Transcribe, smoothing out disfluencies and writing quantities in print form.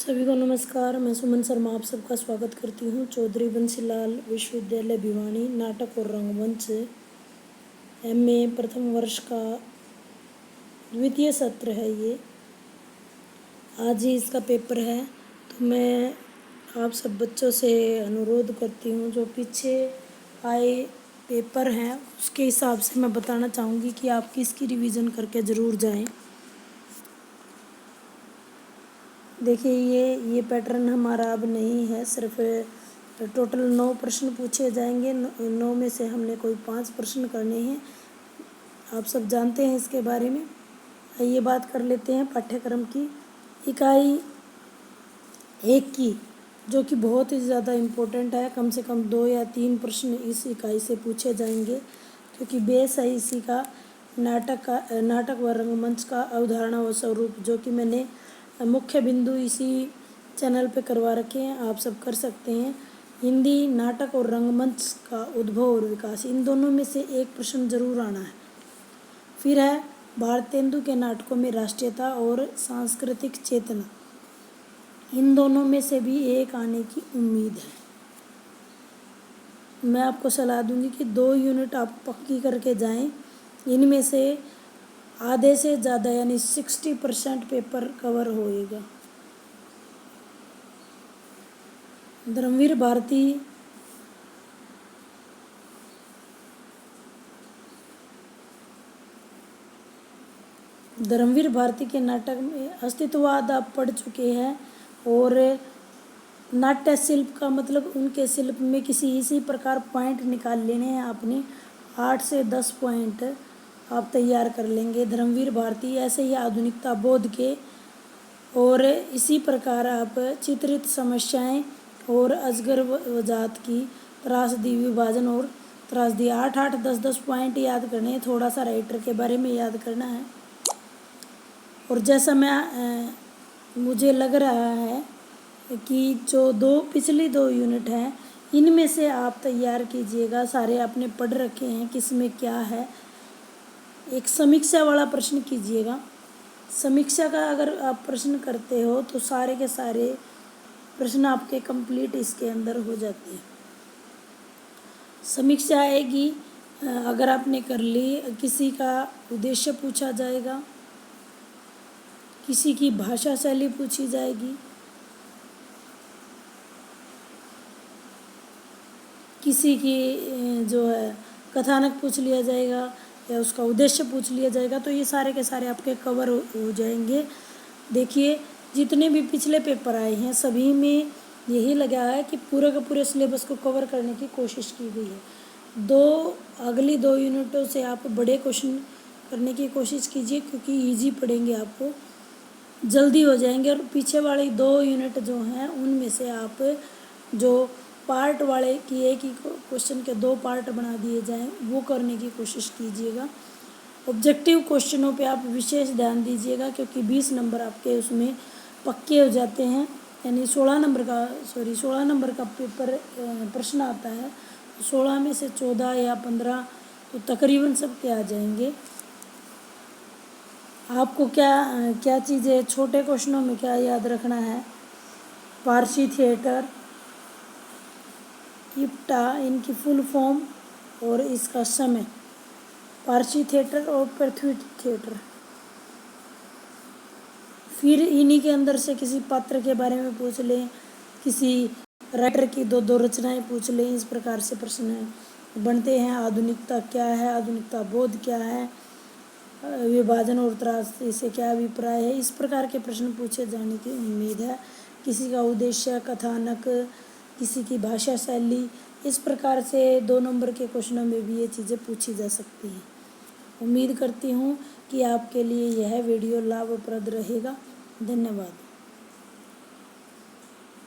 सभी को नमस्कार। मैं सुमन शर्मा आप सबका स्वागत करती हूँ। चौधरी बंसीलाल विश्वविद्यालय भिवानी नाटक और रंगमंच MA प्रथम वर्ष का द्वितीय सत्र है। ये आज ही इसका पेपर है, तो मैं आप सब बच्चों से अनुरोध करती हूँ जो पीछे आए पेपर हैं उसके हिसाब से मैं बताना चाहूँगी कि आप किसकी रिवीजन करके ज़रूर जाएं। देखिए ये पैटर्न हमारा अब नहीं है, सिर्फ टोटल 9 प्रश्न पूछे जाएंगे। 9 में से हमने कोई 5 प्रश्न करने हैं। आप सब जानते हैं इसके बारे में। ये बात कर लेते हैं पाठ्यक्रम की। इकाई 1 की, जो कि बहुत ही ज़्यादा इम्पोर्टेंट है। कम से कम 2 या 3 प्रश्न इस इकाई से पूछे जाएंगे, क्योंकि बेस है इसी का नाटक व रंगमंच का अवधारणा व स्वरूप, जो कि मैंने मुख्य बिंदु इसी चैनल पे करवा रखे हैं। आप सब कर सकते हैं। हिंदी नाटक और रंगमंच का उद्भव और विकास, इन दोनों में से एक प्रश्न जरूर आना है। फिर है भारतेंदु के नाटकों में राष्ट्रीयता और सांस्कृतिक चेतना, इन दोनों में से भी एक आने की उम्मीद है। मैं आपको सलाह दूंगी कि 2 यूनिट आप पक्की करके जाएं। इनमें से आधे से ज़्यादा यानी 60% पेपर कवर होएगा। धर्मवीर भारती के नाटक में अस्तित्ववाद आप पढ़ चुके हैं, और नाट्य शिल्प का मतलब उनके शिल्प में इसी प्रकार पॉइंट निकाल लेने हैं आपने। 8 से 10 पॉइंट आप तैयार कर लेंगे। धर्मवीर भारती ऐसे ही आधुनिकता बोध के, और इसी प्रकार आप चित्रित समस्याएं और अजगर वजात की त्रासदी, विभाजन और त्रासदी, 8-8, 10-10 पॉइंट याद करने हैं। थोड़ा सा राइटर के बारे में याद करना है। और जैसा मुझे लग रहा है कि जो पिछली 2 यूनिट हैं, इनमें से आप तैयार कीजिएगा। सारे आपने पढ़ रखे हैं किसमें क्या है। एक समीक्षा वाला प्रश्न कीजिएगा। समीक्षा का अगर आप प्रश्न करते हो तो सारे के सारे प्रश्न आपके कंप्लीट इसके अंदर हो जाते हैं। समीक्षा आएगी अगर आपने कर ली, किसी का उद्देश्य पूछा जाएगा, किसी की भाषा शैली पूछी जाएगी, किसी की जो है कथानक पूछ लिया जाएगा, या उसका उद्देश्य पूछ लिया जाएगा। तो ये सारे के सारे आपके कवर हो जाएंगे। देखिए जितने भी पिछले पेपर आए हैं सभी में यही लगा है कि पूरे के पूरे सिलेबस को कवर करने की कोशिश की गई है। अगली 2 यूनिटों से आप बड़े क्वेश्चन करने की कोशिश कीजिए, क्योंकि ईजी पढ़ेंगे, आपको जल्दी हो जाएंगे। और पीछे वाली 2 यूनिट जो हैं उनमें से आप जो पार्ट वाले की एक ही क्वेश्चन के 2 पार्ट बना दिए जाएं, वो करने की कोशिश कीजिएगा। ऑब्जेक्टिव क्वेश्चनों पे आप विशेष ध्यान दीजिएगा, क्योंकि 20 नंबर आपके उसमें पक्के हो जाते हैं। यानी 16 नंबर का पेपर प्रश्न आता है। 16 में से 14 या 15 तो तकरीबन सबके आ जाएंगे। आपको क्या चीज़ें छोटे क्वेश्चनों में क्या याद रखना है। पारसी थिएटर, इप्टा, इनकी फुल फॉर्म और इसका समय। पारसी थिएटर और पृथ्वी थिएटर। फिर इन्हीं के अंदर से किसी पात्र के बारे में पूछ लें, किसी राइटर की 2-2 रचनाएं पूछ लें। इस प्रकार से प्रश्न बनते हैं। आधुनिकता क्या है, आधुनिकता बोध क्या है, विभाजन और त्रासदी से क्या अभिप्राय है, इस प्रकार के प्रश्न पूछे जाने की उम्मीद है। किसी का उद्देश्य, कथानक, किसी की भाषा शैली, इस प्रकार से 2 नंबर के क्वेश्चनों में भी ये चीज़ें पूछी जा सकती हैं। उम्मीद करती हूँ कि आपके लिए यह वीडियो लाभप्रद रहेगा। धन्यवाद।